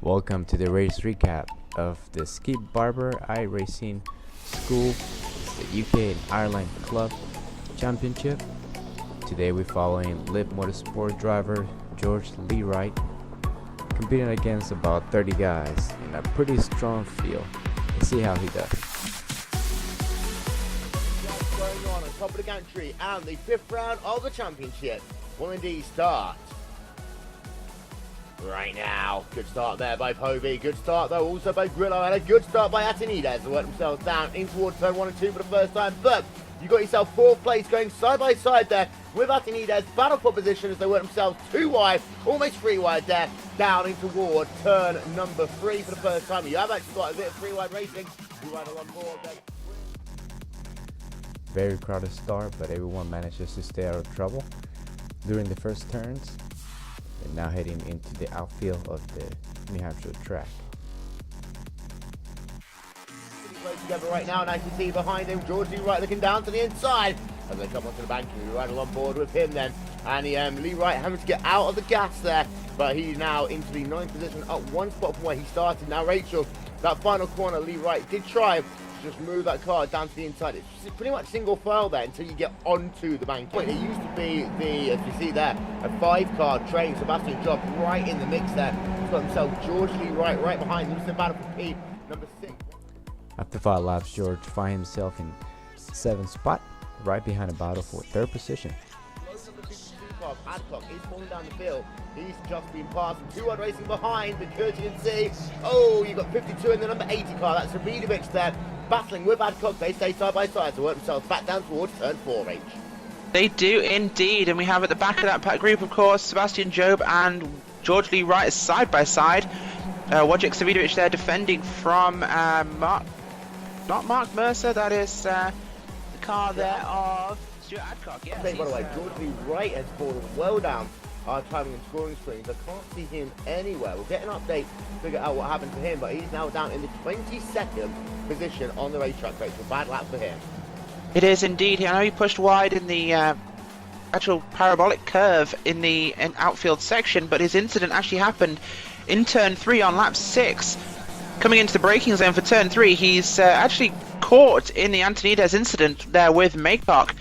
Welcome to the race recap of the Ski Barber iRacing School. It's the UK and Ireland Club Championship. Today we're following Lib Motorsport driver George Wright, competing against about 30 guys in a pretty strong field. Let's see how he does. Going on top of the gantry and the 5th round of the championship will indeed start right now. Good start there by Povey. Good start though also by Grillo, and a good start by Atenides. They work themselves down in towards turn 1 and 2 for the first time, but you got yourself 4th place going side by side there with Atenides. Battle for position as they work themselves 2 wide, almost 3 wide there, down in toward turn number 3 for the first time. You have actually got a bit of 3 wide racing. You ride along board there. Very crowded start, but everyone manages to stay out of trouble during the first turns. And now heading into the outfield of the New Hampshire track. Close together right now, and I can see behind him George Wright looking down to the inside as they come onto the bank. We ride along board with him then, and Lee Wright having to get out of the gas there, but he's now into the 9th position, up 1 spot from where he started. Now Rachel, that final corner, Lee Wright did try just move that car down to the inside. It's pretty much single file there until you get onto the bank. It used to be the, as you see there, a 5-car train. Sebastian Job right in the mix there. He's got himself George Wright right behind him. It's the battle for P, number 6. After 5 laps, George finds himself in 7th spot, right behind the battle for 3rd position. Adcock is falling down the field. He's just been passed. 2 wide racing behind, because you can see, oh, you've got 52 in the number 80 car. That's Rabidovic there, battling with Adcock. They stay side by side to work themselves back down towards turn 4H. They do indeed, and we have at the back of that group, of course, Sebastian Job and George Lee Wright side by side. Wojciech Savidovic there defending from not Mark Mercer, that is the car there of Stuart Adcock. Yes, by the way, George Lee Wright has fallen well down our timing and scoring screens. I can't see him anywhere. We'll get an update to figure out what happened to him, but he's now down in the 22nd position on the racetrack. So it's a bad lap for him. It is indeed. I know he pushed wide in the actual parabolic curve in the outfield section, but his incident actually happened in turn 3 on lap 6. Coming into the braking zone for turn 3, he's actually caught in the Antonides incident there with Maycock,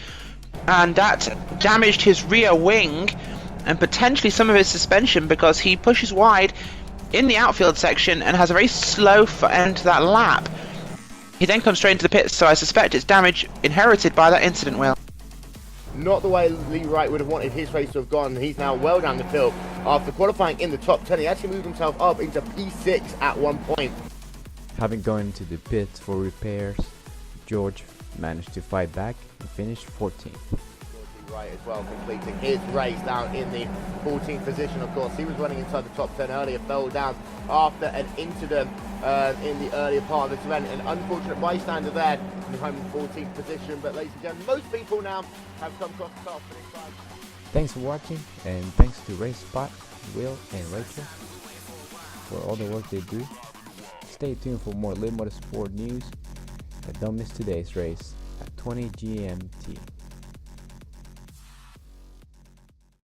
and that damaged his rear wing and potentially some of his suspension, because he pushes wide in the outfield section and has a very slow end to that lap. He then comes straight into the pits, so I suspect it's damage inherited by that incident, Will. Not the way Lee Wright would have wanted his race to have gone. He's now well down the field. After qualifying in the top 10, he actually moved himself up into P6 at one point. Having gone into the pits for repairs, George managed to fight back and finish 14th. Right as well, completing his race down in the 14th position. Of course, he was running inside the top 10 earlier, fell down after an incident in the earlier part of this event. An unfortunate bystander there in the home 14th position. But ladies and gentlemen, most people now have come across the top finish line. Thanks for watching, and thanks to Race Spot, Will, and Rachel for all the work they do. Stay tuned for more Lib Motorsport news, and don't miss today's race at 20 GMT.